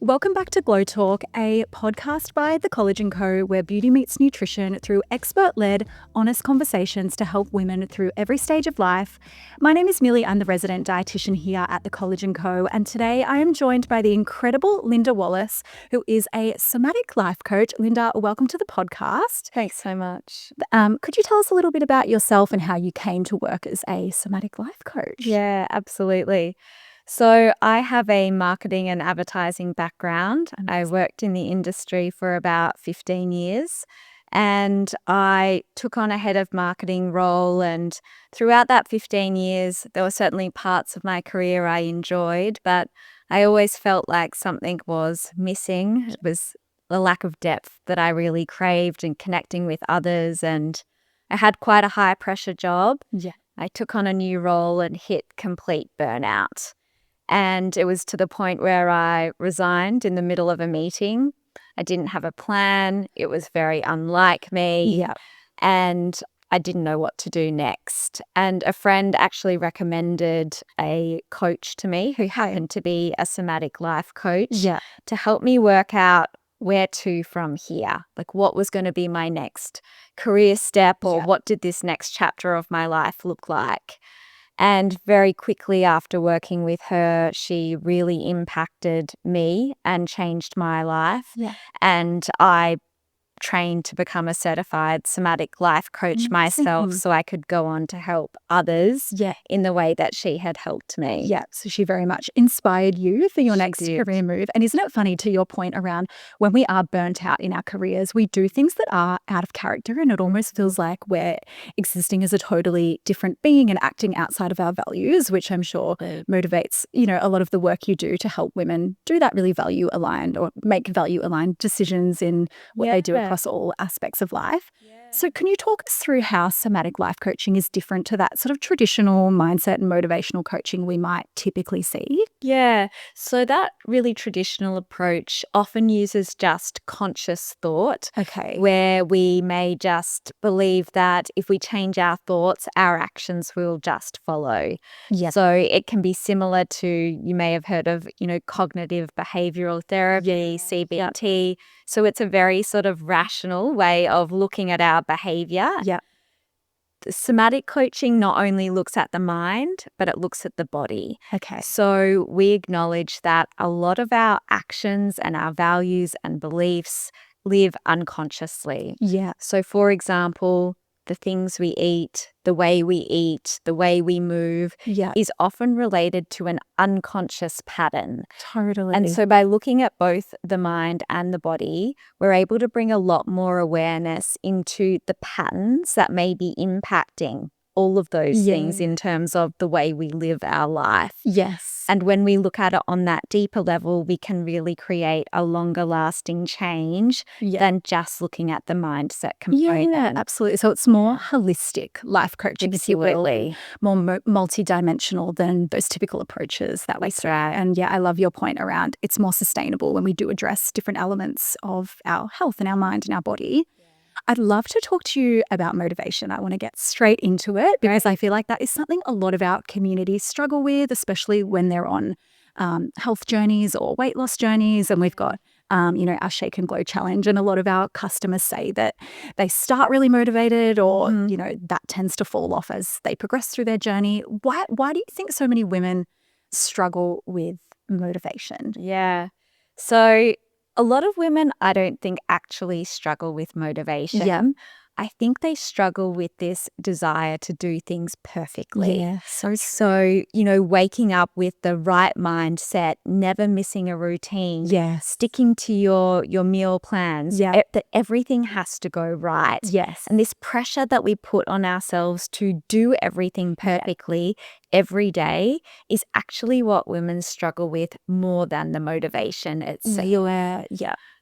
Welcome back to Glow Talk, a podcast by The College & Co, where beauty meets nutrition through expert-led, honest conversations to help women through every stage of life. My name is Millie. I'm the resident dietitian here at The College & Co, and today I am joined by the incredible Linda Wallace, who is a somatic life coach. Linda, welcome to the podcast. Thanks so much. Could you tell us a little bit about yourself and how you came to work as a somatic life coach? Yeah, absolutely. So I have a marketing and advertising background. I worked in the industry for about 15 years and I took on a head of marketing role. And throughout that 15 years, there were certainly parts of my career I enjoyed, but I always felt like something was missing. It was the lack of depth that I really craved and connecting with others. And I had quite a high pressure job. Yeah. I took on a new role and hit complete burnout. And it was to the point where I resigned in the middle of a meeting. I didn't have a plan. It was very unlike me. Yeah. And I didn't know what to do next. And a friend actually recommended a coach to me who happened to be a somatic life coach to help me work out where to from here, like what was going to be my next career step or what did this next chapter of my life look like. And very quickly after working with her, she really impacted me and changed my life. Yeah. And I trained to become a certified somatic life coach myself so I could go on to help others in the way that she had helped me. Yeah, so she very much inspired you for your next did. career move. And isn't it funny, to your point around when we are burnt out in our careers, we do things that are out of character and it almost feels like we're existing as a totally different being and acting outside of our values, which I'm sure motivates, a lot of the work you do to help women do that really value aligned or make value aligned decisions in what they do across all aspects of life. So can you talk us through how somatic life coaching is different to that sort of traditional mindset and motivational coaching we might typically see? Yeah, so that really traditional approach often uses just conscious thought. Okay. Where we may just believe that if we change our thoughts, our actions will just follow. Yeah. So it can be similar to, you may have heard of, cognitive behavioral therapy, CBT. So it's a very sort of rational way of looking at our behavior. Yeah. The somatic coaching not only looks at the mind, but it looks at the body. Okay. So we acknowledge that a lot of our actions and our values and beliefs live unconsciously. Yeah. So for example, the things we eat, the way we move is often related to an unconscious pattern. Totally. And so by looking at both the mind and the body, we're able to bring a lot more awareness into the patterns that may be impacting all of those things in terms of the way we live our life. Yes. And when we look at it on that deeper level, we can really create a longer lasting change than just looking at the mindset component. Yeah, absolutely. So it's more holistic life coaching, if you will, more multidimensional than those typical approaches that we see. Right. And I love your point around it's more sustainable when we do address different elements of our health and our mind and our body. I'd love to talk to you about motivation. I want to get straight into it because I feel like that is something a lot of our communities struggle with, especially when they're on health journeys or weight loss journeys. And we've got, our Shake and Glow challenge. And a lot of our customers say that they start really motivated or, that tends to fall off as they progress through their journey. Why do you think so many women struggle with motivation? Yeah. So a lot of women, I don't think, actually struggle with motivation. Yeah. I think they struggle with this desire to do things perfectly. Yeah, So, waking up with the right mindset, never missing a routine, sticking to your meal plans, that everything has to go right. Yes. And this pressure that we put on ourselves to do everything perfectly every day is actually what women struggle with more than the motivation itself.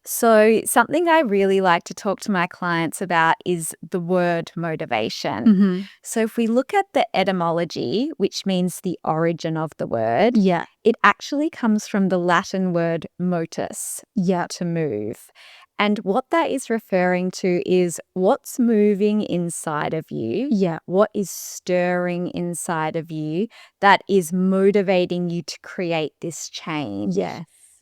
So something I really like to talk to my clients about is the word motivation. So if we look at the etymology, which means the origin of the word, it actually comes from the Latin word motus, to move. And what that is referring to is what's moving inside of you, what is stirring inside of you that is motivating you to create this change.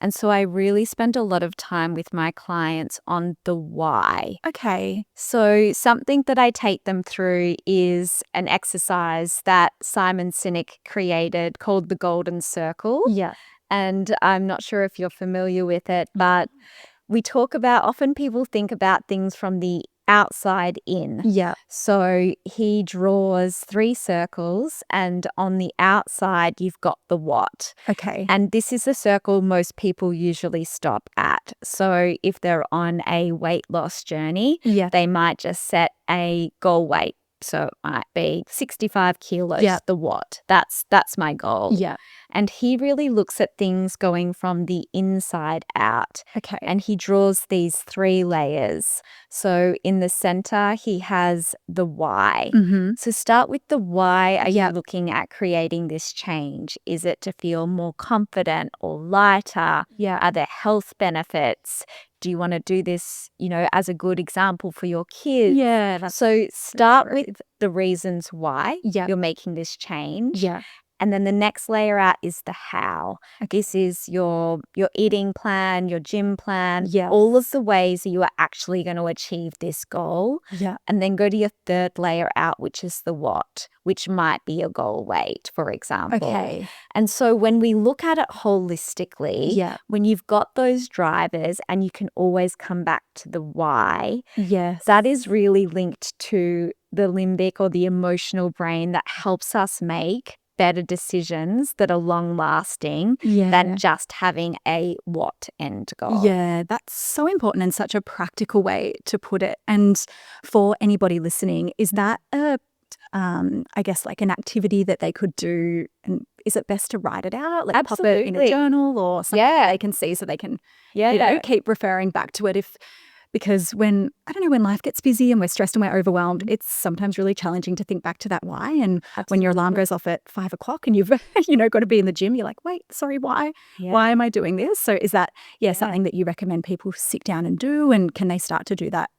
And so I really spend a lot of time with my clients on the why. Okay. So something that I take them through is an exercise that Simon Sinek created called the Golden Circle. Yeah. And I'm not sure if you're familiar with it, but we talk about, often people think about things from the outside in. Yeah. So he draws 3 circles, and on the outside, you've got the what. Okay. And this is a circle most people usually stop at. So if they're on a weight loss journey, Yeah. they might just set a goal weight. So it might be 65 kilos, Yeah. the what. That's my goal. Yeah. And he really looks at things going from the inside out. Okay. And he draws these 3 layers. So in the center, he has the why. Mm-hmm. So start with the why are Yeah. you looking at creating this change? Is it to feel more confident or lighter? Yeah. Are there health benefits? Do you want to do this, as a good example for your kids? Yeah. So start true. with the reasons why Yeah. you're making this change. Yeah. And then the next layer out is the how. This is your eating plan, your gym plan, Yeah. all of the ways that you are actually going to achieve this goal. Yeah. And then go to your third layer out, which is the what, which might be your goal weight, for example. Okay. And so when we look at it holistically, Yeah. when you've got those drivers and you can always come back to the why, Yes. that is really linked to the limbic or the emotional brain that helps us make better decisions that are long lasting than just having a what end goal. Yeah, that's so important and such a practical way to put it. And for anybody listening, is that I guess like an activity that they could do? And is it best to write it out? Like pop it in a Absolutely. journal or something that they can see so they can keep referring back to it because when life gets busy and we're stressed and we're overwhelmed, it's sometimes really challenging to think back to that why. And when your alarm goes off at 5 o'clock and you've got to be in the gym, you're like, wait, sorry, why? Yeah. Why am I doing this? So is that something that you recommend people sit down and do? And can they start to do that,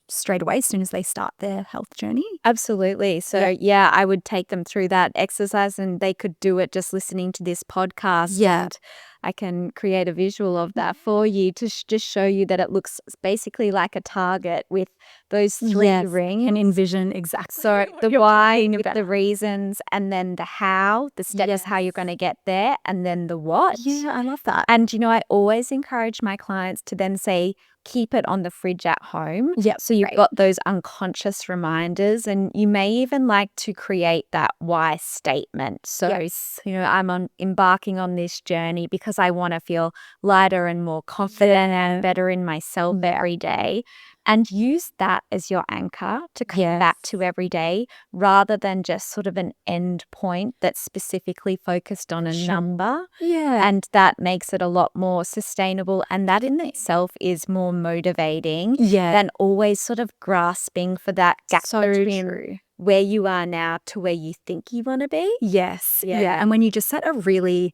straight away as soon as they start their health journey? Absolutely. So I would take them through that exercise and they could do it just listening to this podcast. Yeah. And I can create a visual of that for you to just show you that it looks basically like a target with those 3 rings. And envision exactly. So the why with the reasons, and then the how, the steps how you're going to get there, and then the what. Yeah, I love that. And, I always encourage my clients to then say, keep it on the fridge at home. Yeah. So you've got those unconscious reminders, and you may even like to create that why statement. So, I'm embarking on this journey because I want to feel lighter and more confident and better in myself every day. And use that as your anchor to come back to every day, rather than just sort of an end point that's specifically focused on a number. Yeah. And that makes it a lot more sustainable. And that in itself is more motivating than always sort of grasping for that gap between where you are now to where you think you want to be. Yes. Yeah. And when you just set a really,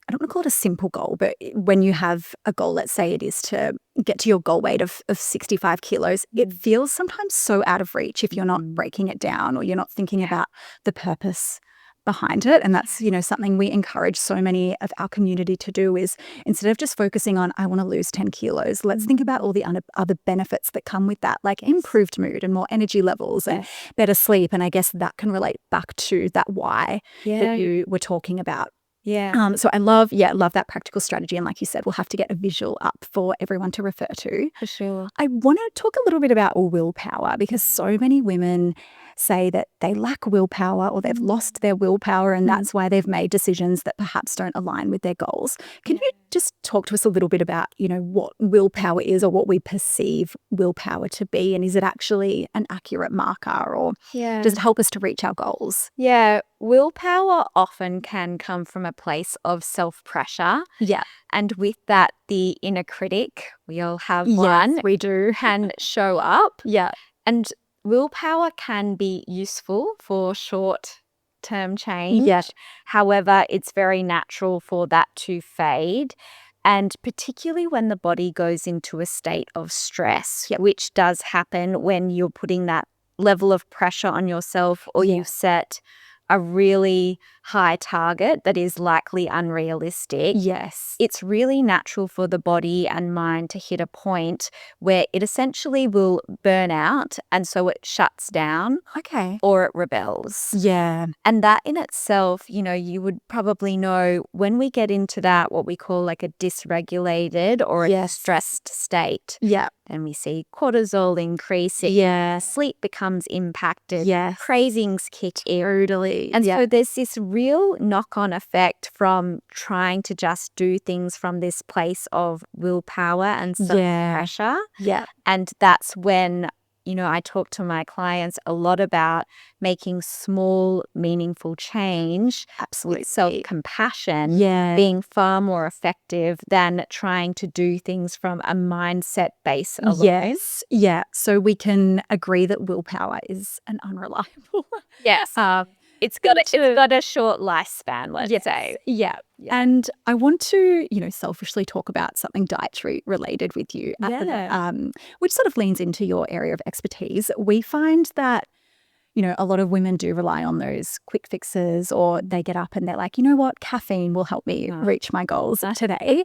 I don't want to call it a simple goal, but when you have a goal, let's say it is to get to your goal weight of 65 kilos, it feels sometimes so out of reach if you're not breaking it down or you're not thinking about the purpose behind it. And that's, something we encourage so many of our community to do is instead of just focusing on, I want to lose 10 kilos, let's think about all the other benefits that come with that, like improved mood and more energy levels and better sleep. And I guess that can relate back to that why that you were talking about. Yeah. So I love that practical strategy. And like you said, we'll have to get a visual up for everyone to refer to. For sure. I want to talk a little bit about willpower because so many women say that they lack willpower or they've lost their willpower and that's why they've made decisions that perhaps don't align with their goals. Can you just talk to us a little bit about, what willpower is or what we perceive willpower to be? And is it actually an accurate marker or does it help us to reach our goals? Yeah. Willpower often can come from a place of self-pressure. Yeah. And with that, the inner critic, we all have one, we do, can show up. Yeah. And willpower can be useful for short-term change. Yes. However, it's very natural for that to fade. And particularly when the body goes into a state of stress, which does happen when you're putting that level of pressure on yourself or you've set a really high target that is likely unrealistic, Yes. it's really natural for the body and mind to hit a point where it essentially will burn out, and so it shuts down Okay. or it rebels. Yeah. And that in itself, you would probably know when we get into that, what we call like a dysregulated or a Yes. stressed state. Yeah. And we see cortisol increasing. Yeah. Sleep becomes impacted. Yes. Cravings kick in. Totally. And yeah. so there's this real knock-on effect from trying to just do things from this place of willpower and self-pressure. Yeah. And that's when, I talk to my clients a lot about making small, meaningful change. Absolutely. With self-compassion Yeah. being far more effective than trying to do things from a mindset base alone. Yes. Yeah. So we can agree that willpower is an unreliable. Yes. It's got a short lifespan, let's say. Yeah. And I want to, selfishly talk about something dietary related with you, which sort of leans into your area of expertise. We find that, a lot of women do rely on those quick fixes, or they get up and they're like, you know what, caffeine will help me reach my goals today.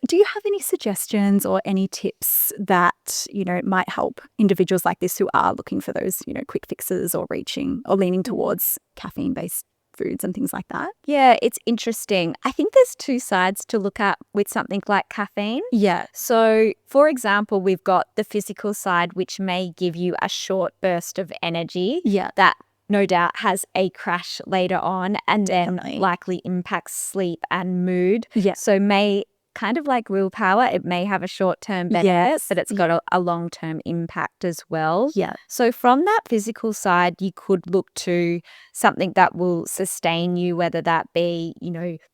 Do you have any suggestions or any tips that, might help individuals like this who are looking for those, quick fixes or reaching or leaning towards caffeine-based foods and things like that? Yeah, it's interesting. I think there's two sides to look at with something like caffeine. Yeah. So, for example, we've got the physical side, which may give you a short burst of energy. Yeah. That no doubt has a crash later on and then Definitely. likely impacts sleep and mood. Yeah. So may kind of like willpower, it may have a short-term benefit, but it's got a long-term impact as well. Yeah. So from that physical side, you could look to something that will sustain you, whether that be,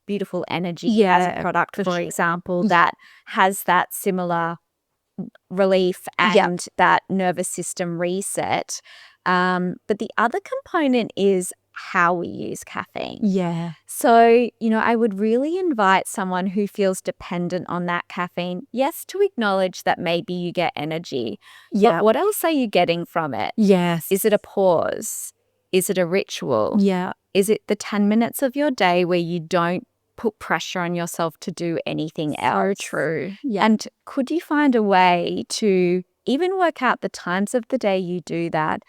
beautiful energy as a product, for example, that has that similar relief and that nervous system reset. But the other component is how we use caffeine. Yeah. So, I would really invite someone who feels dependent on that caffeine, yes, to acknowledge that maybe you get energy. Yeah. But what else are you getting from it? Yes. Is it a pause? Is it a ritual? Yeah. Is it the 10 minutes of your day where you don't put pressure on yourself to do anything else? So true. Yeah. And could you find a way to even work out the times of the day you do that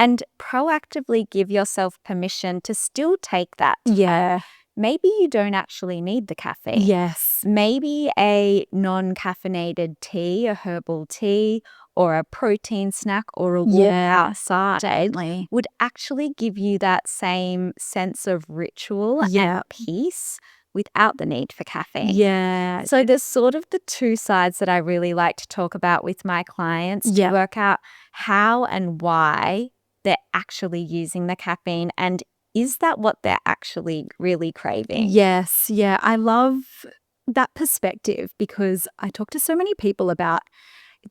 and proactively give yourself permission to still take that? Yeah. Maybe you don't actually need the caffeine. Yes. Maybe a non-caffeinated tea, a herbal tea, or a protein snack or a walk outside Definitely. would actually give you that same sense of ritual and peace without the need for caffeine. Yeah. So there's sort of the two sides that I really like to talk about with my clients to work out how and why they're actually using the caffeine, and is that what they're actually really craving? Yes. Yeah. I love that perspective, because I talk to so many people about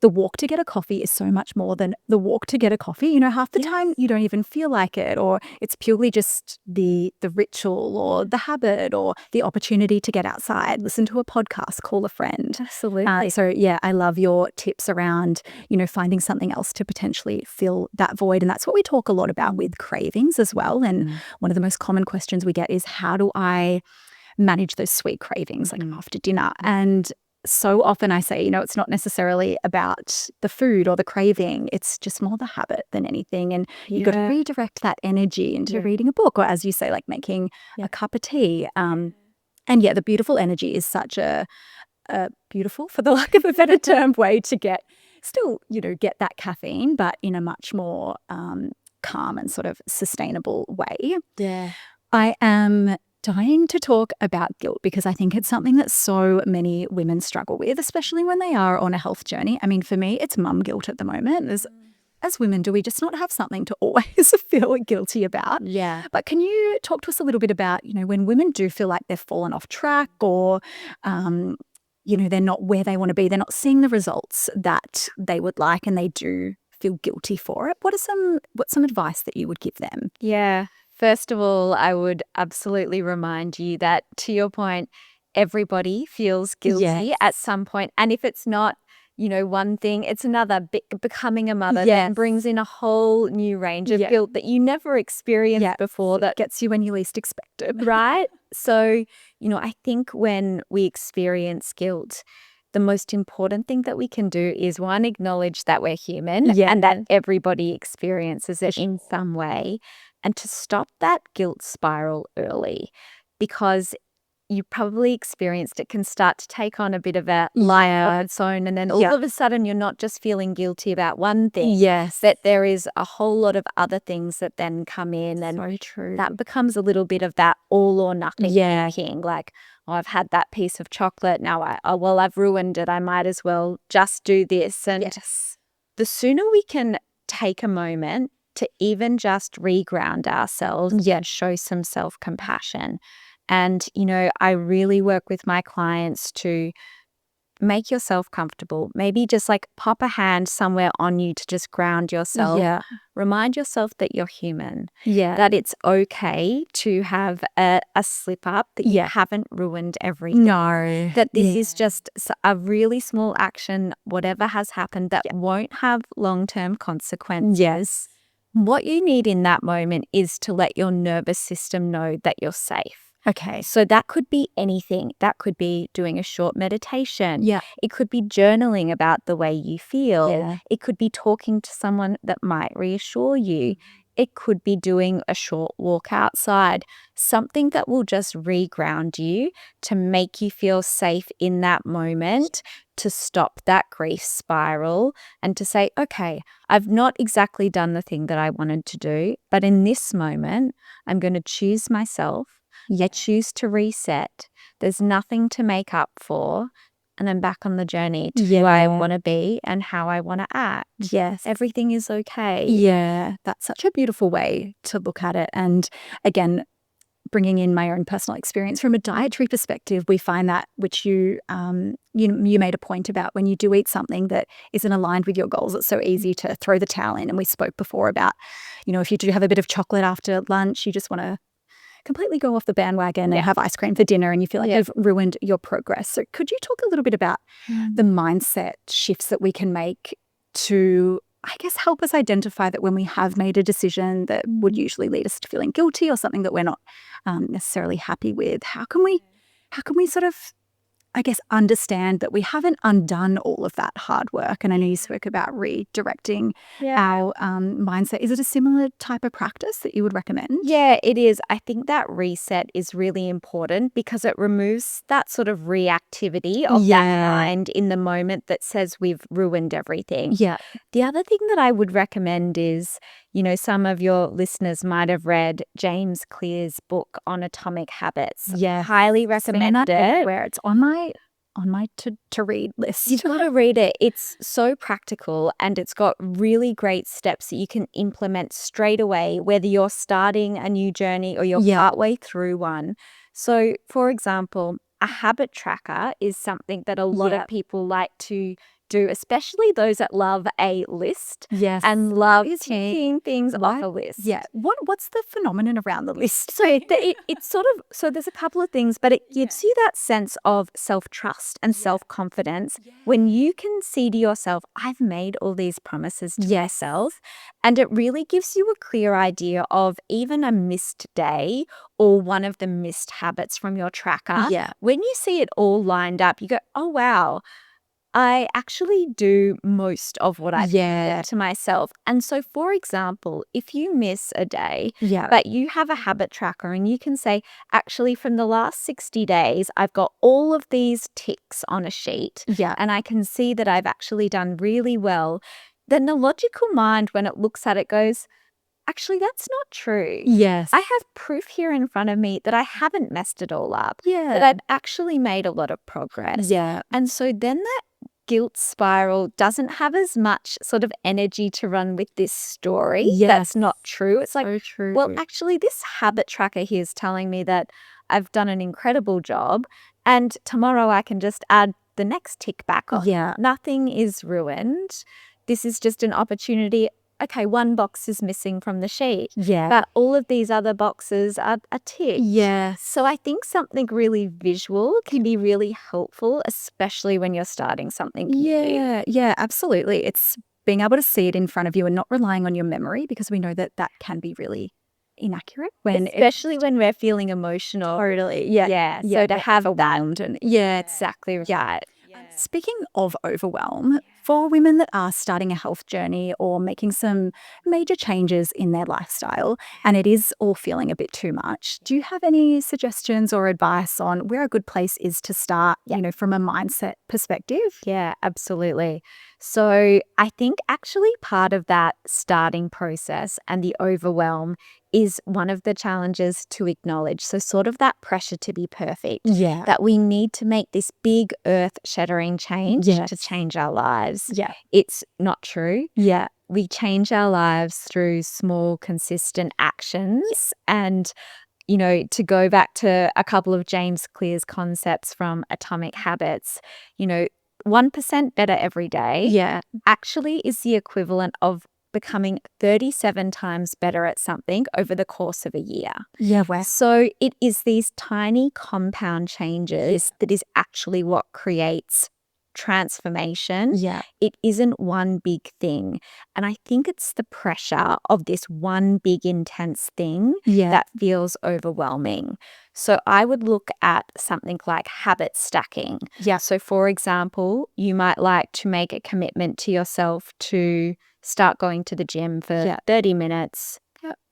the walk to get a coffee is so much more than the walk to get a coffee. Half the time you don't even feel like it, or it's purely just the ritual or the habit or the opportunity to get outside, listen to a podcast, call a friend. Absolutely. So yeah, I love your tips around, finding something else to potentially fill that void. And that's what we talk a lot about with cravings as well. And one of the most common questions we get is, how do I manage those sweet cravings like after dinner? And so often I say, it's not necessarily about the food or the craving. It's just more the habit than anything. And you've got to redirect that energy into reading a book, or, as you say, like making a cup of tea. And the beautiful energy is such a beautiful, for the lack of a better term, way to get that caffeine, but in a much more calm and sort of sustainable way. Yeah. I am dying to talk about guilt, because I think it's something that so many women struggle with, especially when they are on a health journey. I mean, for me, it's mum guilt at the moment. As women, do we just not have something to always feel guilty about? Yeah. But can you talk to us a little bit about, when women do feel like they've fallen off track, or, they're not where they want to be, they're not seeing the results that they would like, and they do feel guilty for it? What's some advice that you would give them? Yeah. First of all, I would absolutely remind you that, to your point, everybody feels guilty at some point. And if it's not one thing, it's another. Becoming a mother then brings in a whole new range of guilt that you never experienced before. That gets you when you least expect it. Right? So, I think when we experience guilt, the most important thing that we can do is, one, acknowledge that we're human and that everybody experiences it in some way, and to stop that guilt spiral early, because you probably experienced it can start to take on a bit of a life of its own. And then all of a sudden, you're not just feeling guilty about one thing. That there is a whole lot of other things that then come in. And so true. That becomes a little bit of that all or nothing thinking. Like, oh, I've had that piece of chocolate. Now, I've ruined it. I might as well just do this. And the sooner we can take a moment to even just reground ourselves and show some self-compassion. And, I really work with my clients to make yourself comfortable. Maybe just like pop a hand somewhere on you to just ground yourself. Remind yourself that you're human. That it's okay to have a slip up, that you haven't ruined everything. No. That this is just a really small action, whatever has happened, that won't have long-term consequences. What you need in that moment is to let your nervous system know that you're safe. Okay. So that could be anything. That could be doing a short meditation. Yeah. It could be journaling about the way you feel. Yeah. It could be talking to someone that might reassure you. It could be doing a short walk outside, something that will just reground you to make you feel safe in that moment, to stop that grief spiral and to say, okay, I've not exactly done the thing that I wanted to do, but in this moment, I'm going to choose myself. I choose to reset. There's nothing to make up for. And I'm back on the journey to who I want to be and how I want to act. Everything is okay. Yeah, that's such a beautiful way to look at it. And again, bringing in my own personal experience from a dietary perspective, we find that, which you made a point about, when you do eat something that isn't aligned with your goals, it's so easy to throw the towel in. And we spoke before about, if you do have a bit of chocolate after lunch, you just want to completely go off the bandwagon and have ice cream for dinner, and you feel like you've ruined your progress. So could you talk a little bit about the mindset shifts that we can make to, I guess, help us identify that when we have made a decision that would usually lead us to feeling guilty or something that we're not necessarily happy with, how can we sort of, I guess, understand that we haven't undone all of that hard work? And I know you spoke about redirecting our mindset. Is it a similar type of practice that you would recommend? Yeah, it is. I think that reset is really important because it removes that sort of reactivity of that mind in the moment that says we've ruined everything. The other thing that I would recommend is, some of your listeners might have read James Clear's book on atomic habits. Highly recommend it. Where it's on my to read list. You've got to read it. It's so practical and it's got really great steps that you can implement straight away, whether you're starting a new journey or you're partway through one. So, for example, a habit tracker is something that a lot of people like to do, especially those that love a list and love ticking things off a list. What's the phenomenon around the list? So it's sort of, so there's a couple of things, but it gives you that sense of self-trust and self-confidence when you can see to yourself, I've made all these promises to myself, and it really gives you a clear idea of even a missed day or one of the missed habits from your tracker. When you see it all lined up, you go, oh, wow, I actually do most of what I've said to myself. And so, for example, if you miss a day, but you have a habit tracker and you can say, actually, from the last 60 days, I've got all of these ticks on a sheet and I can see that I've actually done really well, then the logical mind, when it looks at it, goes, actually, that's not true. I have proof here in front of me that I haven't messed it all up, that I've actually made a lot of progress. And so then that guilt spiral doesn't have as much sort of energy to run with this story. That's not true. It's like, so true. Well, actually, this habit tracker here is telling me that I've done an incredible job, and tomorrow I can just add the next tick back on. Nothing is ruined. This is just an opportunity. okay, one box is missing from the sheet, Yeah. but all of these other boxes are ticked. Yeah. So I think something really visual can be really helpful, especially when you're starting something new. Yeah, absolutely. It's being able to see it in front of you and not relying on your memory, because we know that that can be really inaccurate Especially when we're feeling emotional. totally. Yeah. Yeah, Yeah. so to we're have that. overwhelmed and yeah. Exactly right. Speaking of overwhelm, for women that are starting a health journey or making some major changes in their lifestyle, and it is all feeling a bit too much, do you have any suggestions or advice on where a good place is to start, from a mindset perspective? Yeah, absolutely. So I think actually part of that starting process and the overwhelm is one of the challenges to acknowledge. So, sort of that pressure to be perfect, Yeah. that we need to make this big earth shattering change to Yes. change our lives. Yeah. It's not true. Yeah. We change our lives through small, consistent actions. And to go back to a couple of James Clear's concepts from Atomic Habits, 1% better every day Yeah. actually is the equivalent of becoming 37 times better at something over the course of a year. Yeah. Where? So it is these tiny compound changes that is actually what creates transformation. Yeah. It isn't one big thing. And I think it's the pressure of this one big intense thing Yeah. that feels overwhelming. So I would look at something like habit stacking. Yeah. So for example, you might like to make a commitment to yourself to start going to the gym for 30 minutes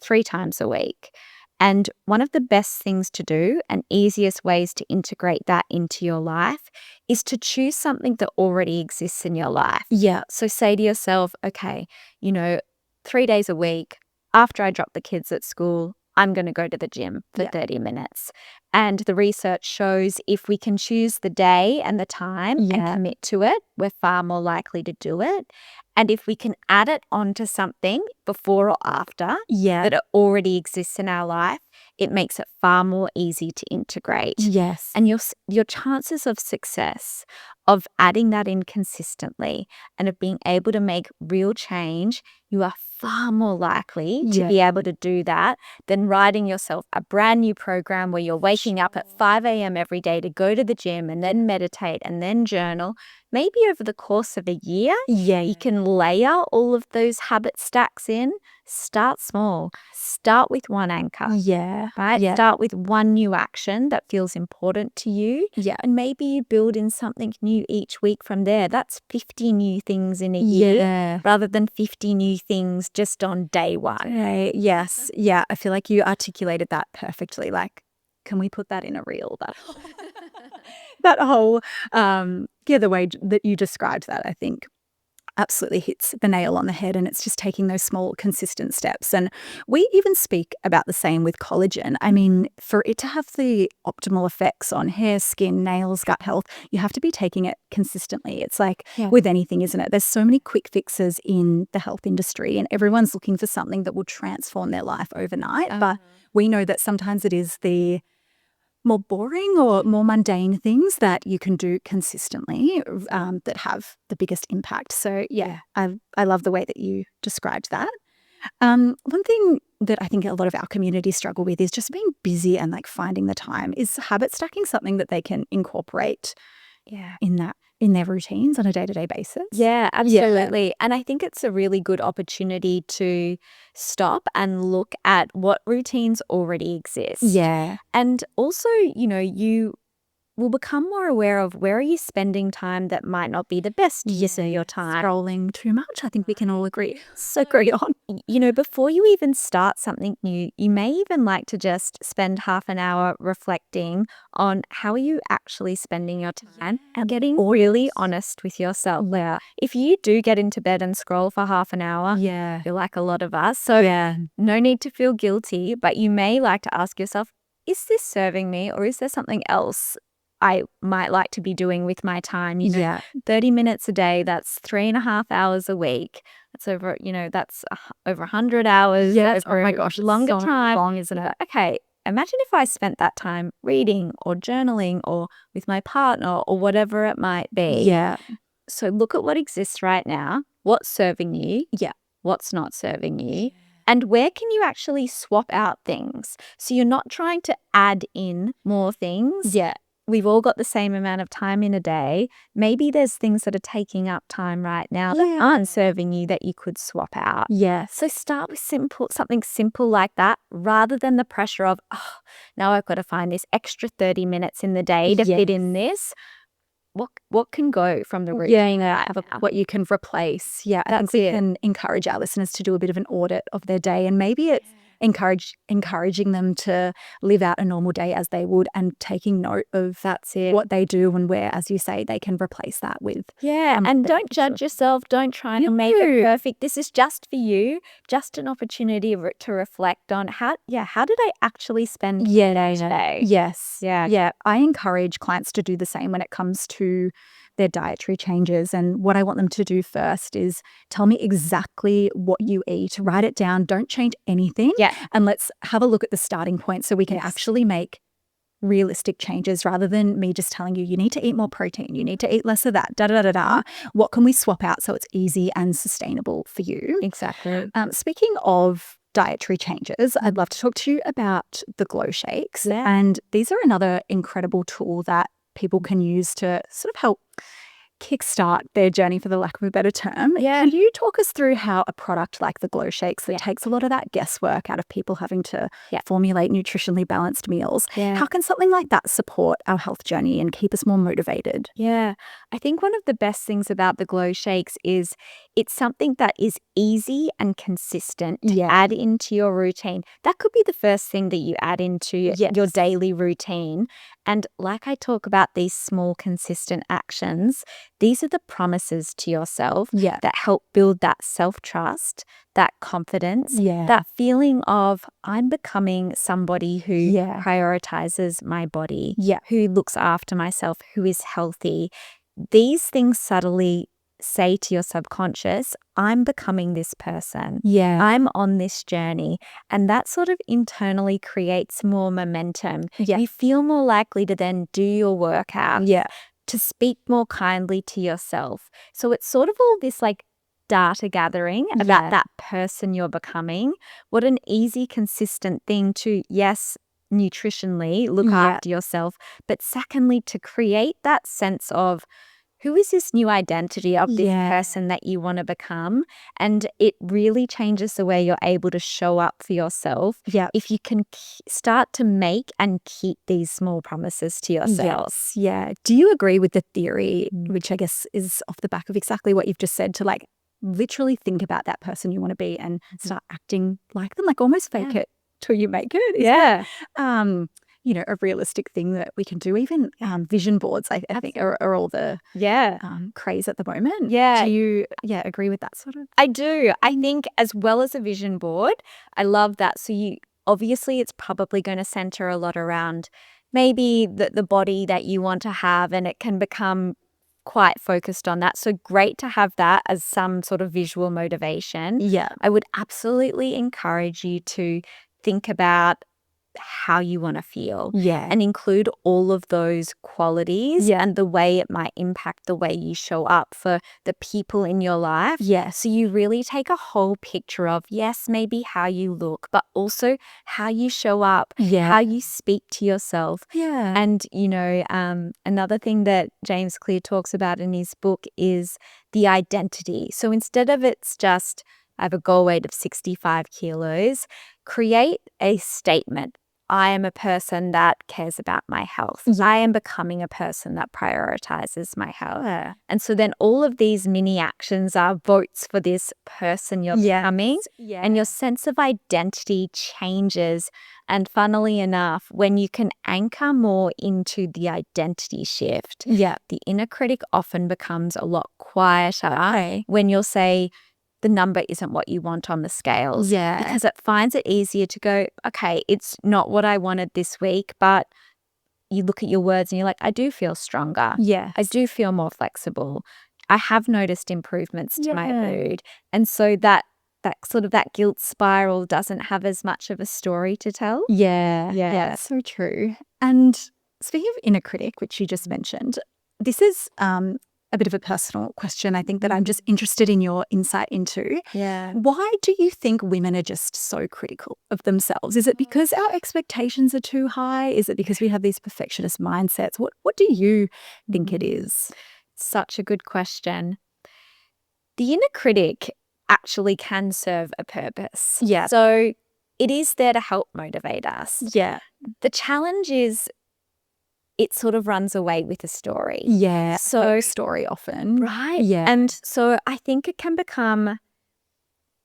3 times a week. And one of the best things to do and easiest ways to integrate that into your life is to choose something that already exists in your life. Yeah. So say to yourself, okay, 3 days a week after I drop the kids at school, I'm going to go to the gym for 30 minutes. And the research shows if we can choose the day and the time and commit to it, we're far more likely to do it. And if we can add it onto something before or after that it already exists in our life, it makes it far more easy to integrate. Yes. And your chances of success of adding that in consistently and of being able to make real change, you are far more likely to be able to do that than writing yourself a brand new program where you're waking up at 5 a.m. every day to go to the gym and then meditate and then journal. Maybe over the course of a year, you can layer all of those habit stacks in. Start small. Start with one anchor. Yeah. Right? Yeah. Start with one new action that feels important to you. Yeah. And maybe you build in something new each week from there. That's 50 new things in a year rather than 50 new things just on day one. Right. Yes. Yeah. I feel like you articulated that perfectly. Like, can we put that in a reel? That whole, the way that you described that, I think absolutely hits the nail on the head. And it's just taking those small, consistent steps. And we even speak about the same with collagen. I mean, for it to have the optimal effects on hair, skin, nails, gut health, you have to be taking it consistently. It's like with anything, isn't it? There's so many quick fixes in the health industry, and everyone's looking for something that will transform their life overnight. But we know that sometimes it is the more boring or more mundane things that you can do consistently that have the biggest impact. So I love the way that you described that. One thing that I think a lot of our community struggle with is just being busy and like finding the time. Is habit stacking something that they can incorporate in their routines on a day-to-day basis? Yeah, absolutely. And I think it's a really good opportunity to stop and look at what routines already exist. Yeah. And also, you will become more aware of where are you spending time that might not be the best use of your time. Scrolling too much, I think we can all agree. So agree on. Before you even start something new, you may even like to just spend half an hour reflecting on how are you actually spending your time and getting really honest with yourself. Yeah. If you do get into bed and scroll for half an hour, you're like a lot of us. So no need to feel guilty, but you may like to ask yourself, is this serving me or is there something else I might like to be doing with my time? 30 minutes a day, that's 3.5 hours a week. That's over, that's over 100 hours. Yes. Oh my gosh. Longer so time. long, isn't it? Okay. Imagine if I spent that time reading or journaling or with my partner or whatever it might be. Yeah. So look at what exists right now. What's serving you? what's not serving you, and where can you actually swap out things. So you're not trying to add in more things. Yeah. We've all got the same amount of time in a day. Maybe there's things that are taking up time right now that aren't serving you that you could swap out. Yes. So start with something simple like that, rather than the pressure of, oh, now I've got to find this extra 30 minutes in the day to fit in this. What can go from the routine? What you can replace. Yeah, I think we can encourage our listeners to do a bit of an audit of their day, and maybe it's encouraging them to live out a normal day as they would, and taking note of what they do and where, as you say, they can replace that with. And don't judge yourself. Don't try and make it perfect. This is just for you, just an opportunity to reflect on how did I actually spend today? Yes. Yeah. I encourage clients to do the same when it comes to their dietary changes. And what I want them to do first is tell me exactly what you eat, write it down, don't change anything. And let's have a look at the starting point so we can actually make realistic changes, rather than me just telling you, you need to eat more protein, you need to eat less of that, What can we swap out so it's easy and sustainable for you? Exactly. Speaking of dietary changes, I'd love to talk to you about the glow shakes. And these are another incredible tool that people can use to sort of help kickstart their journey, for the lack of a better term. Can you talk us through how a product like the glow shakes that takes a lot of that guesswork out of people having to formulate nutritionally balanced meals, how can something like that support our health journey and keep us more motivated? I think one of the best things about the glow shakes is it's something that is easy and consistent to add into your routine. That could be the first thing that you add into your daily routine. And like I talk about these small, consistent actions, these are the promises to yourself that help build that self-trust, that confidence, that feeling of I'm becoming somebody who prioritizes my body, who looks after myself, who is healthy. These things subtly say to your subconscious, I'm becoming this person. I'm on this journey. And that sort of internally creates more momentum. You feel more likely to then do your workout, to speak more kindly to yourself. So it's sort of all this like data gathering about that person you're becoming. What an easy, consistent thing to, nutritionally look after yourself, but secondly, to create that sense of who is this new identity of this person that you want to become? And it really changes the way you're able to show up for yourself if you can start to make and keep these small promises to yourself. Do you agree with the theory, which I guess is off the back of exactly what you've just said, to like literally think about that person you want to be and start acting like them, like almost fake it till you make it? Is that, a realistic thing that we can do? Even vision boards, I think, are all the craze at the moment. Do you agree with that sort of? I do. I think as well as a vision board, I love that. So obviously it's probably going to center a lot around maybe the body that you want to have, and it can become quite focused on that. So great to have that as some sort of visual motivation. I would absolutely encourage you to think about how you want to feel and include all of those qualities and the way it might impact the way you show up for the people in your life. So you really take a whole picture of, maybe how you look, but also how you show up, how you speak to yourself. And, another thing that James Clear talks about in his book is the identity. So instead of it's just, I have a goal weight of 65 kilos, create a statement. I am a person that cares about my health. I am becoming a person that prioritizes my health. And so then all of these mini actions are votes for this person you're becoming. And your sense of identity changes. And funnily enough, when you can anchor more into the identity shift, the inner critic often becomes a lot quieter when you'll say, the number isn't what you want on the scales. Because it finds it easier to go, okay, it's not what I wanted this week, but you look at your words and you're like, I do feel stronger. I do feel more flexible. I have noticed improvements to my mood. And so that sort of that guilt spiral doesn't have as much of a story to tell. So true. And speaking of inner critic, which you just mentioned, this is a a bit of a personal question, I think, that I'm just interested in your insight into. Yeah. Why do you think women are just so critical of themselves? Is it because our expectations are too high? Is it because we have these perfectionist mindsets? What do you think it is? Such a good question. The inner critic actually can serve a purpose. Yeah. So it is there to help motivate us. Yeah. The challenge is it sort of runs away with a story. Yeah. So story often. right. Yeah. And so I think it can become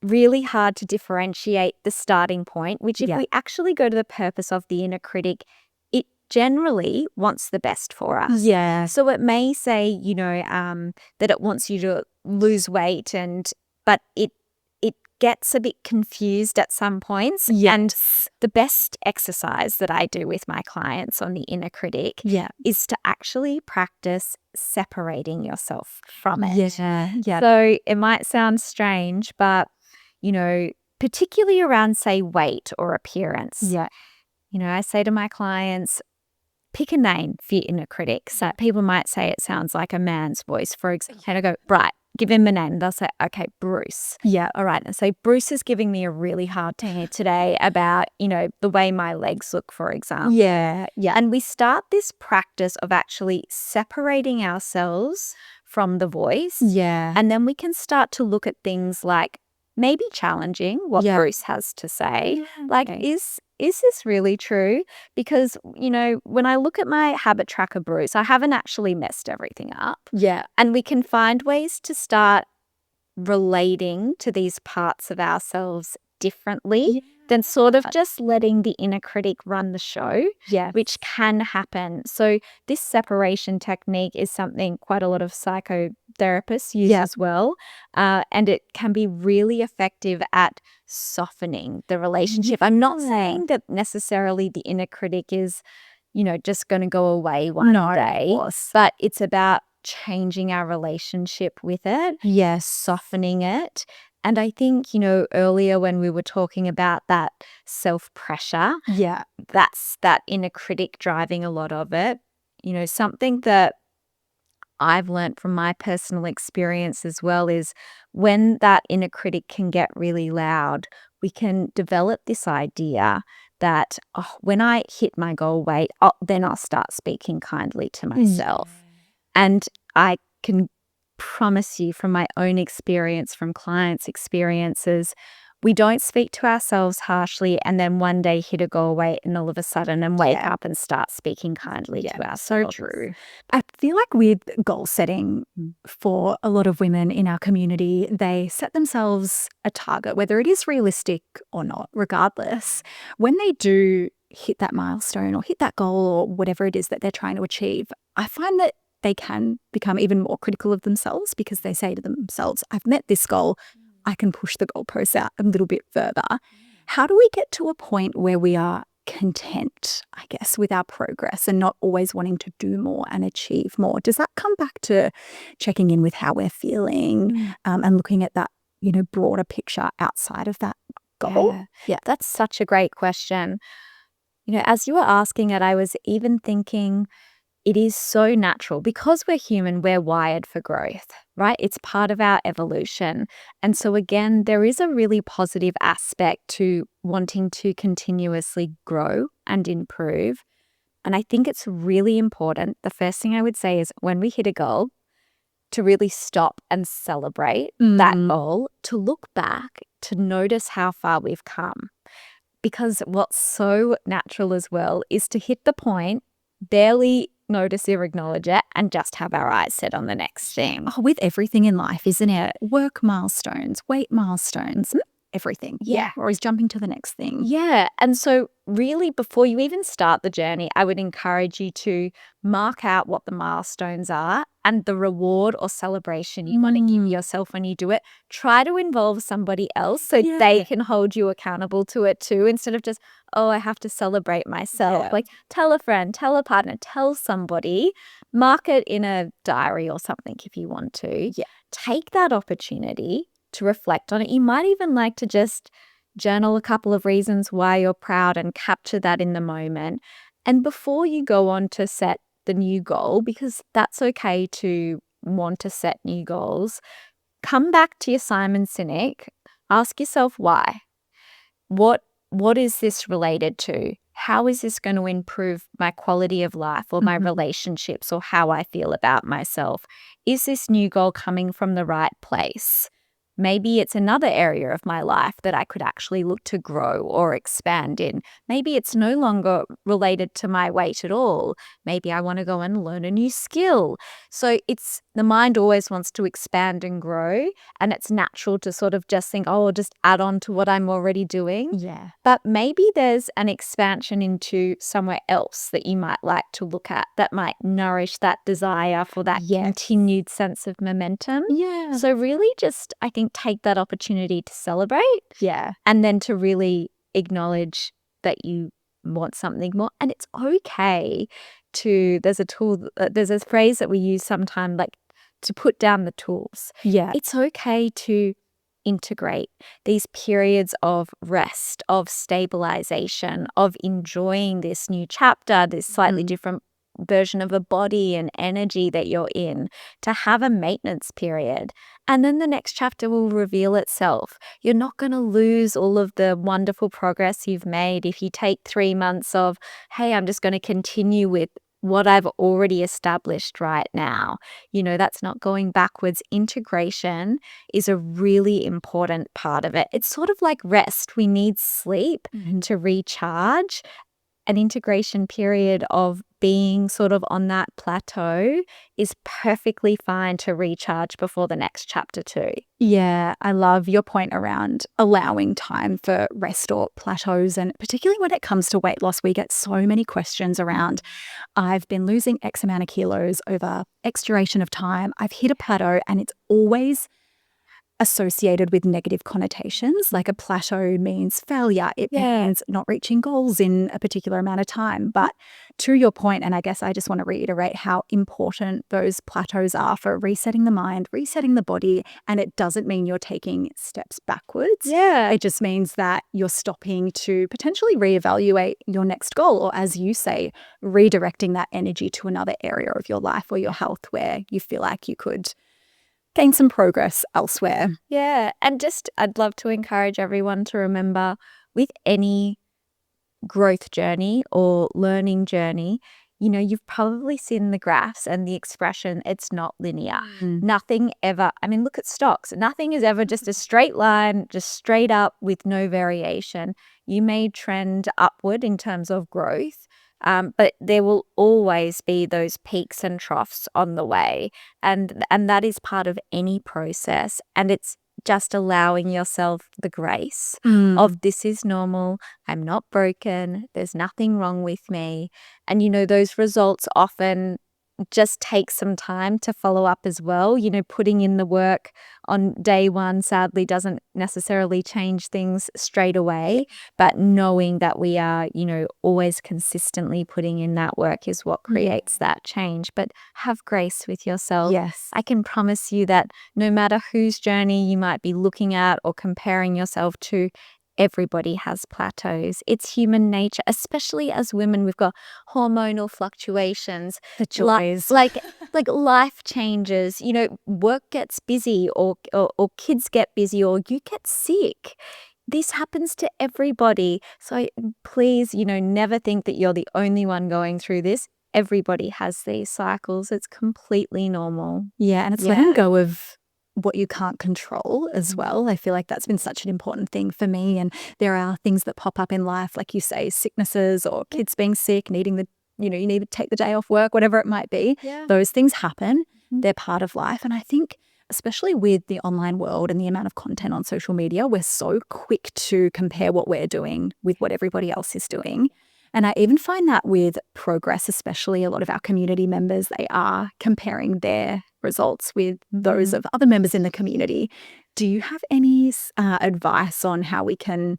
really hard to differentiate the starting point, which if Yeah. we actually go to the purpose of the inner critic, it generally wants the best for us. Yeah. So it may say, that it wants you to lose weight but it gets a bit confused at some points. Yes. And the best exercise that I do with my clients on the inner critic Yeah. is to actually practice separating yourself from it. Yeah. Yeah. So it might sound strange, but, particularly around, say, weight or appearance. Yeah. I say to my clients, pick a name for your inner critic. So people might say it sounds like a man's voice, for example. And I go, right, give him a name. They'll say, okay, Bruce. Yeah. All right. And say, Bruce is giving me a really hard time today about, the way my legs look, for example. Yeah. Yeah. And we start this practice of actually separating ourselves from the voice. Yeah. And then we can start to look at things like maybe challenging what Bruce has to say. Yeah. Like, Okay. is this really true? Because, when I look at my habit tracker, Bruce, I haven't actually messed everything up. Yeah. And we can find ways to start relating to these parts of ourselves differently than sort of just letting the inner critic run the show, which can happen. So this separation technique is something quite a lot of psychotherapists use as well. And it can be really effective at softening the relationship. I'm not saying that necessarily the inner critic is, just going to go away one day, of course. but it's about changing our relationship with it. Yes. Softening it. And I think, earlier when we were talking about that self-pressure, Yeah. that's that inner critic driving a lot of it. Something that I've learned from my personal experience as well is when that inner critic can get really loud, we can develop this idea that when I hit my goal weight, then I'll start speaking kindly to myself. And I can promise you from my own experience, from clients' experiences, we don't speak to ourselves harshly and then one day hit a goal weight and all of a sudden and wake up and start speaking kindly to ourselves. So true. I feel like with goal setting for a lot of women in our community, they set themselves a target, whether it is realistic or not, regardless. When they do hit that milestone or hit that goal or whatever it is that they're trying to achieve, I find that they can become even more critical of themselves because they say to themselves, I've met this goal, I can push the goalposts out a little bit further. How do we get to a point where we are content, I guess, with our progress and not always wanting to do more and achieve more? Does that come back to checking in with how we're feeling and looking at that, broader picture outside of that goal? Yeah, that's such a great question. As you were asking it, I was even thinking, it is so natural because we're human, we're wired for growth, right? It's part of our evolution. And so again, there is a really positive aspect to wanting to continuously grow and improve. And I think it's really important. The first thing I would say is when we hit a goal, to really stop and celebrate that goal, to look back, to notice how far we've come. Because what's so natural as well is to hit the point, barely notice or acknowledge it, and just have our eyes set on the next thing. With everything in life, isn't it? Work milestones, weight milestones, everything. Yeah. Or is jumping to the next thing. Yeah. And so really before you even start the journey, I would encourage you to mark out what the milestones are and the reward or celebration you want to give yourself when you do it. Try to involve somebody else so they can hold you accountable to it too, instead of just, I have to celebrate myself. Like tell a friend, tell a partner, tell somebody, mark it in a diary or something if you want to. Take that opportunity to reflect on it. You might even like to just journal a couple of reasons why you're proud and capture that in the moment. And before you go on to set the new goal, because that's okay to want to set new goals, come back to your Simon Sinek. Ask yourself why. What is this related to? How is this going to improve my quality of life or my relationships or how I feel about myself? Is this new goal coming from the right place? Maybe it's another area of my life that I could actually look to grow or expand in. Maybe it's no longer related to my weight at all. Maybe I want to go and learn a new skill. So the mind always wants to expand and grow, and it's natural to sort of just think, oh, I'll just add on to what I'm already doing. Yeah. But maybe there's an expansion into somewhere else that you might like to look at that might nourish that desire for that continued sense of momentum. Yeah. So really just, I think, take that opportunity to celebrate. Yeah. And then to really acknowledge that you want something more. And it's okay there's a phrase that we use sometimes, like to put down the tools. Yeah. It's okay to integrate these periods of rest, of stabilization, of enjoying this new chapter, this slightly different version of a body and energy that you're in, to have a maintenance period. And then the next chapter will reveal itself. You're not going to lose all of the wonderful progress you've made if you take 3 months of, hey, I'm just going to continue with what I've already established right now. That's not going backwards. Integration is a really important part of it. It's sort of like rest. We need sleep to recharge. An integration period of being sort of on that plateau is perfectly fine to recharge before the next chapter too. Yeah, I love your point around allowing time for rest or plateaus. And particularly when it comes to weight loss, we get so many questions around, I've been losing X amount of kilos over X duration of time. I've hit a plateau, and it's always associated with negative connotations. Like a plateau means failure. It means not reaching goals in a particular amount of time. But to your point, and I guess I just want to reiterate how important those plateaus are for resetting the mind, resetting the body. And it doesn't mean you're taking steps backwards. Yeah. It just means that you're stopping to potentially reevaluate your next goal, or as you say, redirecting that energy to another area of your life or your health where you feel like you could gain some progress elsewhere. Yeah. And just, I'd love to encourage everyone to remember, with any growth journey or learning journey, you've probably seen the graphs and the expression, it's not linear. Nothing ever, look at stocks. Nothing is ever just a straight line, just straight up with no variation. You may trend upward in terms of growth, but there will always be those peaks and troughs on the way. And that is part of any process. And it's just allowing yourself the grace of, this is normal. I'm not broken. There's nothing wrong with me. And, those results often just take some time to follow up as well. Putting in the work on day one sadly doesn't necessarily change things straight away, but knowing that we are, always consistently putting in that work is what creates that change. But have grace with yourself. Yes. I can promise you that no matter whose journey you might be looking at or comparing yourself to, everybody has plateaus. It's human nature, especially as women. We've got hormonal fluctuations, The joys. like life changes. Work gets busy, or kids get busy, or you get sick. This happens to everybody. So please, never think that you're the only one going through this. Everybody has these cycles. It's completely normal. Yeah, and it's letting go of what you can't control as well. I feel like that's been such an important thing for me. And there are things that pop up in life, like you say, sicknesses or kids being sick, needing you need to take the day off work, whatever it might be. Yeah. Those things happen. They're part of life. And I think, especially with the online world and the amount of content on social media, we're so quick to compare what we're doing with what everybody else is doing. And I even find that with progress, especially a lot of our community members, they are comparing their results with those of other members in the community. Do you have any advice on how we can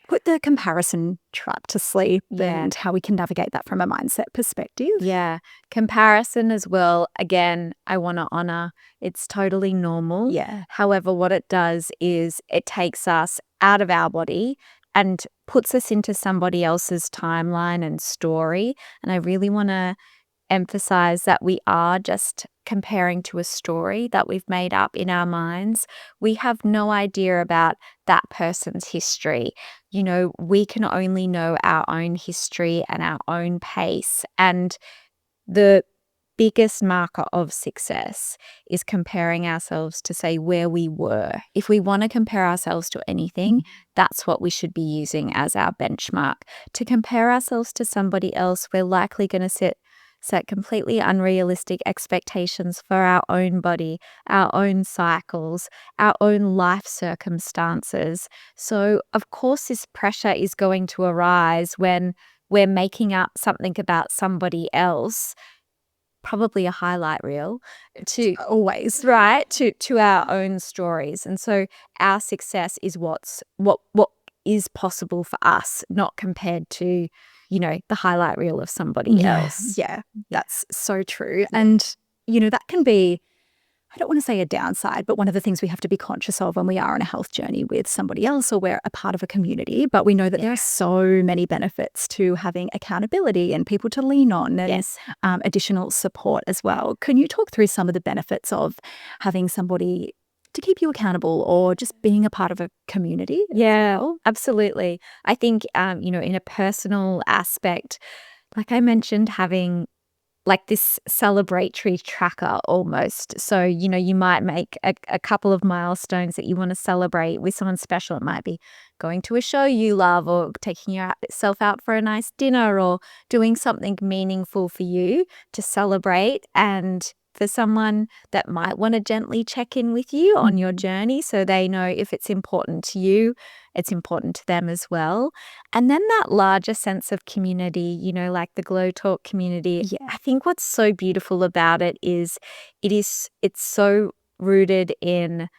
put the comparison trap to sleep and how we can navigate that from a mindset perspective? Yeah. Comparison as well. Again, I want to honor, it's totally normal. Yeah. However, what it does is it takes us out of our body and puts us into somebody else's timeline and story. And I really want to emphasize that we are just comparing to a story that we've made up in our minds. We have no idea about that person's history. We can only know our own history and our own pace. And the biggest marker of success is comparing ourselves to, say, where we were. If we want to compare ourselves to anything, that's what we should be using as our benchmark. To compare ourselves to somebody else, we're likely going to set completely unrealistic expectations for our own body, our own cycles, our own life circumstances. So, of course, this pressure is going to arise when we're making up something about somebody else, probably a highlight reel, to Always. right to our own stories. And so our success is what is possible for us, not compared to the highlight reel of somebody else. Yeah, that's so true. And, that can be, I don't want to say a downside, but one of the things we have to be conscious of when we are on a health journey with somebody else or we're a part of a community. But we know that there are so many benefits to having accountability and people to lean on and additional support as well. Can you talk through some of the benefits of having somebody to keep you accountable or just being a part of a community? Yeah, absolutely. I think, in a personal aspect, like I mentioned, having like this celebratory tracker almost. So, you might make a couple of milestones that you want to celebrate with someone special. It might be going to a show you love or taking yourself out for a nice dinner or doing something meaningful for you to celebrate, and for someone that might want to gently check in with you on your journey so they know if it's important to you, it's important to them as well. And then that larger sense of community, like the Glow Talk community. Yeah. I think what's so beautiful about it is it's so rooted in,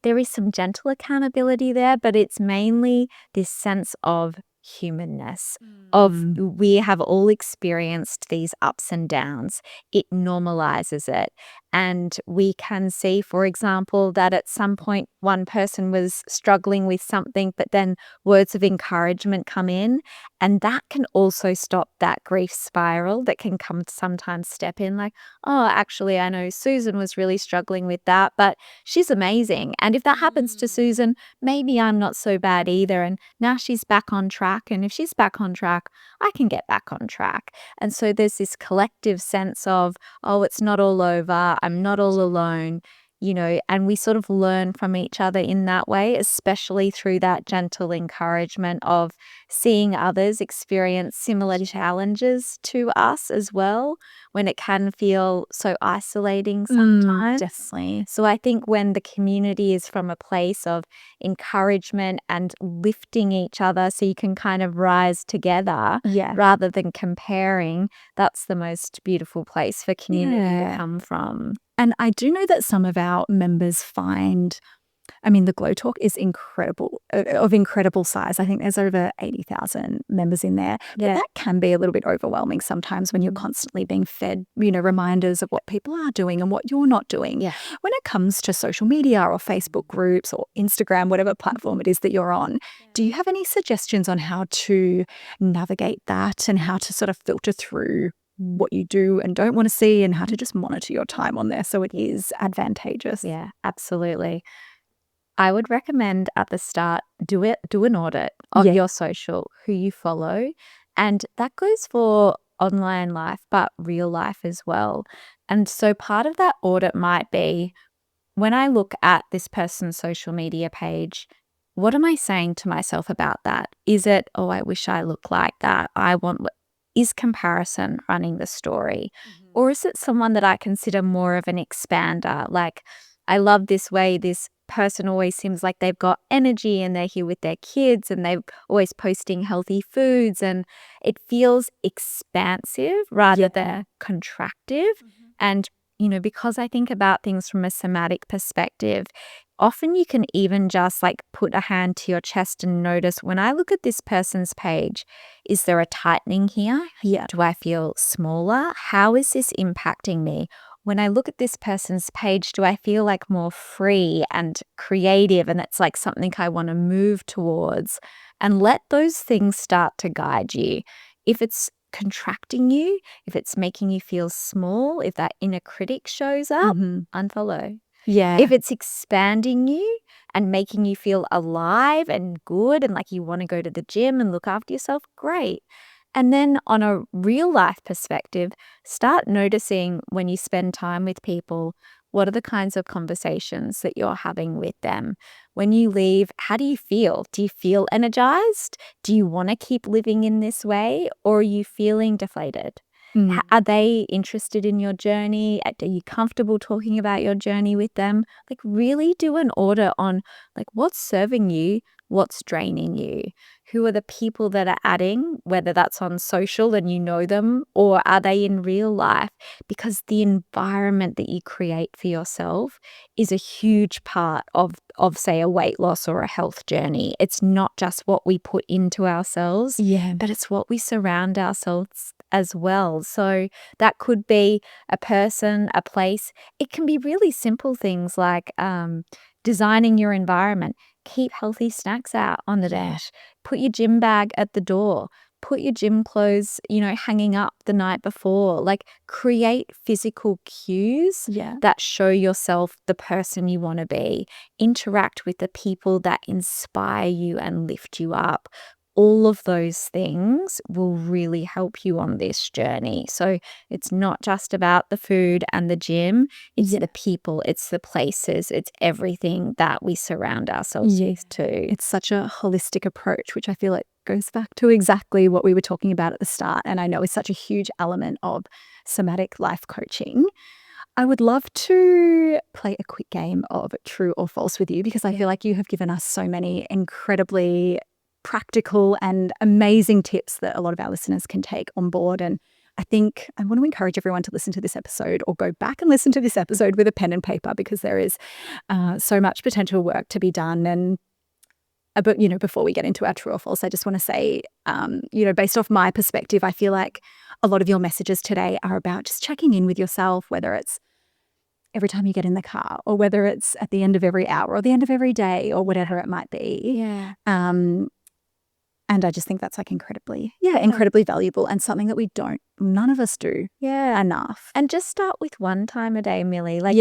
there is some gentle accountability there, but it's mainly this sense of humanness, of we have all experienced these ups and downs. It normalizes it. And we can see, for example, that at some point one person was struggling with something, but then words of encouragement come in. And that can also stop that grief spiral that can come sometimes step in, like, oh, actually, I know Susan was really struggling with that, but she's amazing. And if that happens to Susan, maybe I'm not so bad either. And now she's back on track. And if she's back on track, I can get back on track. And so there's this collective sense of, oh, it's not all over. I'm not all alone, and we sort of learn from each other in that way, especially through that gentle encouragement of seeing others experience similar challenges to us as well, when it can feel so isolating sometimes. Definitely. So I think when the community is from a place of encouragement and lifting each other so you can kind of rise together rather than comparing, that's the most beautiful place for community to come from. And I do know that some of our members find, the Glow Talk is incredible, of incredible size. I think there's over 80,000 members in there. But that can be a little bit overwhelming sometimes when you're constantly being fed, reminders of what people are doing and what you're not doing. Yeah. When it comes to social media or Facebook groups or Instagram, whatever platform it is that you're on, do you have any suggestions on how to navigate that and how to sort of filter through what you do and don't want to see and how to just monitor your time on there so it is advantageous? Yeah, absolutely. I would recommend at the start, do an audit of your social, who you follow. And that goes for online life, but real life as well. And so part of that audit might be, when I look at this person's social media page, what am I saying to myself about that? Is it, oh, I wish I looked like that. Is comparison running the story? Or is it someone that I consider more of an expander? Like, I love this way this person always seems like they've got energy and they're here with their kids and they're always posting healthy foods, and it feels expansive rather than contractive. And, because I think about things from a somatic perspective, often you can even just like put a hand to your chest and notice, when I look at this person's page, is there a tightening here? Do I feel smaller? How is this impacting me? When I look at this person's page, do I feel like more free and creative, and it's like something I want to move towards? And let those things start to guide you. If it's contracting you, if it's making you feel small, if that inner critic shows up, unfollow. Yeah. If it's expanding you and making you feel alive and good and like you want to go to the gym and look after yourself, great. And then on a real life perspective, start noticing when you spend time with people, what are the kinds of conversations that you're having with them? When you leave, how do you feel? Do you feel energized? Do you want to keep living in this way, or are you feeling deflated? Are they interested in your journey? Are you comfortable talking about your journey with them? Like, really do an order on like what's serving you, what's draining you, who are the people that are adding, whether that's on social and you know them, or are they in real life? Because the environment that you create for yourself is a huge part of say a weight loss or a health journey. It's not just what we put into ourselves, but it's what we surround ourselves as well. So that could be a person, a place. It can be really simple things like designing your environment. Keep healthy snacks out on the dash. Put your gym bag at the door. Put your gym clothes, hanging up the night before. Like, create physical cues that show yourself the person you want to be. Interact with the people that inspire you and lift you up. All of those things will really help you on this journey. So it's not just about the food and the gym. It's the people, it's the places, it's everything that we surround ourselves with too. It's such a holistic approach, which I feel like goes back to exactly what we were talking about at the start. And I know is such a huge element of somatic life coaching. I would love to play a quick game of true or false with you, because I feel like you have given us so many incredibly practical and amazing tips that a lot of our listeners can take on board. And I think I want to encourage everyone to listen to this episode or go back and listen to this episode with a pen and paper, because there is so much potential work to be done. And but, before we get into our true or false, I just want to say, based off my perspective, I feel like a lot of your messages today are about just checking in with yourself, whether it's every time you get in the car, or whether it's at the end of every hour or the end of every day, or whatever it might be. And I just think that's like incredibly valuable, and something that none of us do enough. And just start with one time a day, Millie. Like,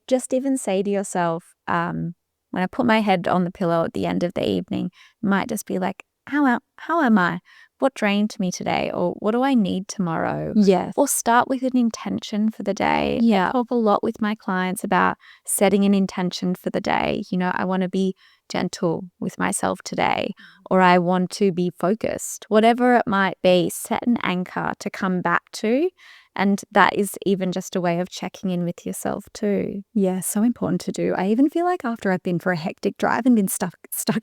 just even say to yourself, when I put my head on the pillow at the end of the evening, it might just be like, how am I? What drained me today? Or what do I need tomorrow? Yes. Or start with an intention for the day. Yeah. I talk a lot with my clients about setting an intention for the day. I want to be gentle with myself today, or I want to be focused. Whatever it might be, set an anchor to come back to. And that is even just a way of checking in with yourself too. Yeah, so important to do. I even feel like after I've been for a hectic drive and been stuck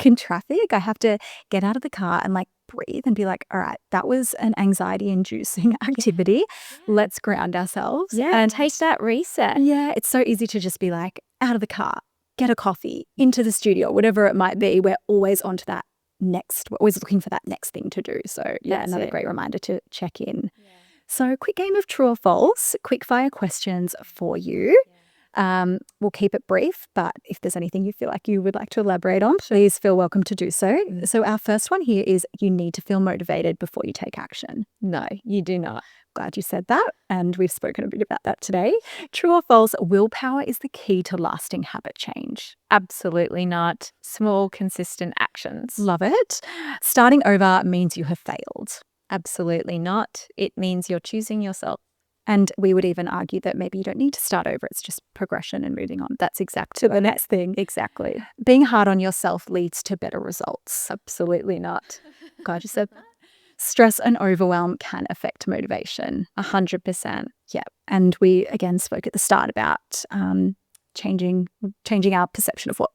in traffic, I have to get out of the car and like breathe and be like, all right, that was an anxiety-inducing activity. Let's ground ourselves. And take that reset. Yeah, it's so easy to just be like, out of the car, get a coffee, into the studio, whatever it might be. We're always on to that next. We're always looking for that next thing to do. So another great reminder to check in. So, quick game of true or false, quick fire questions for you. We'll keep it brief, but if there's anything you feel like you would like to elaborate on, please feel welcome to do so. So our first one here is, you need to feel motivated before you take action. No, you do not. Glad you said that. And we've spoken a bit about that today. True or false, willpower is the key to lasting habit change. Absolutely not. Small, consistent actions. Love it. Starting over means you have failed. Absolutely not. It means you're choosing yourself. And we would even argue that maybe you don't need to start over. It's just progression and moving on. That's exactly to the next thing. Exactly. Being hard on yourself leads to better results. Absolutely not. God, you said that. Stress and overwhelm can affect motivation. 100%. Yeah. And we, again, spoke at the start about changing our perception of what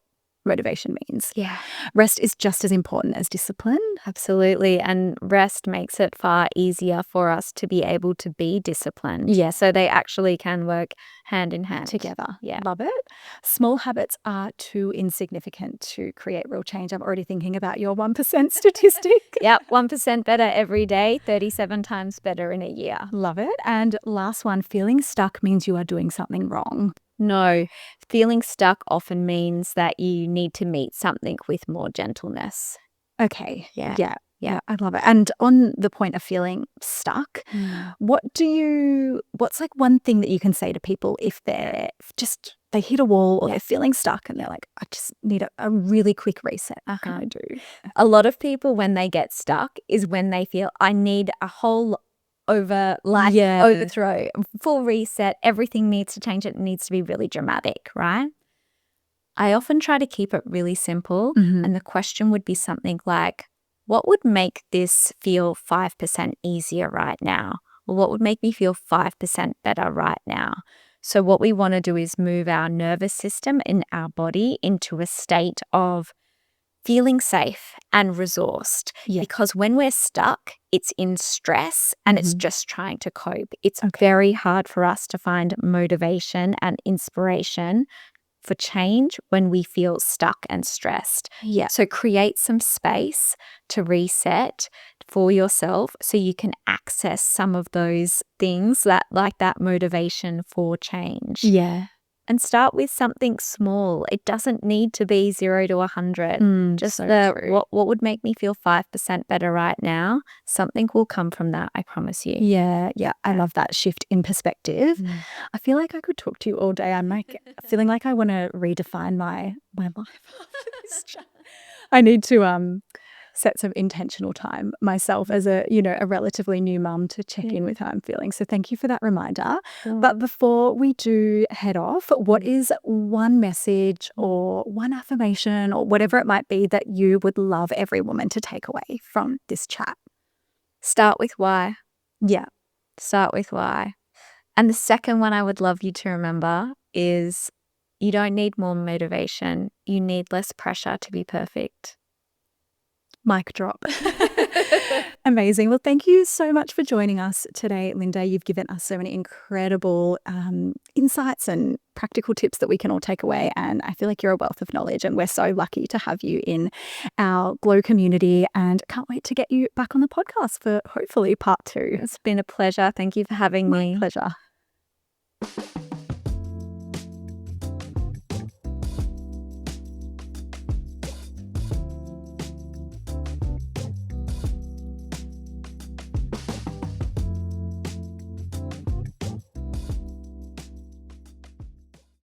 motivation means. Yeah. Rest is just as important as discipline. Absolutely. And rest makes it far easier for us to be able to be disciplined. Yeah. So they actually can work hand in hand. Together. Yeah. Love it. Small habits are too insignificant to create real change. I'm already thinking about your 1% statistic. Yep. 1% better every day, 37 times better in a year. Love it. And last one, feeling stuck means you are doing something wrong. No, feeling stuck often means that you need to meet something with more gentleness. Okay. Yeah. Yeah, I love it. And on the point of feeling stuck, what's like one thing that you can say to people if they hit a wall or they're feeling stuck and they're like, I just need a really quick reset. What can I do? A lot of people, when they get stuck, is when they feel I need a whole overthrow, full reset. Everything needs to change. It needs to be really dramatic, right? I often try to keep it really simple. And the question would be something like, what would make this feel 5% easier right now? Or what would make me feel 5% better right now? So what we want to do is move our nervous system in our body into a state of feeling safe and resourced. Because when we're stuck, it's in stress and it's just trying to cope. It's very hard for us to find motivation and inspiration for change when we feel stuck and stressed. So create some space to reset for yourself so you can access some of those things that like that motivation for change. And start with something small. It doesn't need to be 0 to 100. Just what would make me feel 5% better right now? Something will come from that, I promise you. Yeah. I love that shift in perspective. I feel like I could talk to you all day. I'm like feeling like I want to redefine my life after this chat. I need to set some intentional time myself as a relatively new mum to check in with how I'm feeling. So thank you for that reminder. But before we do head off, what is one message or one affirmation or whatever it might be that you would love every woman to take away from this chat? Start with why. Yeah. Start with why. And the second one I would love you to remember is you don't need more motivation. You need less pressure to be perfect. Mic drop. Amazing. Well, thank you so much for joining us today, Linda. You've given us so many incredible insights and practical tips that we can all take away. And I feel like you're a wealth of knowledge and we're so lucky to have you in our Glow community and can't wait to get you back on the podcast for hopefully part 2. It's been a pleasure. Thank you for having me. My pleasure.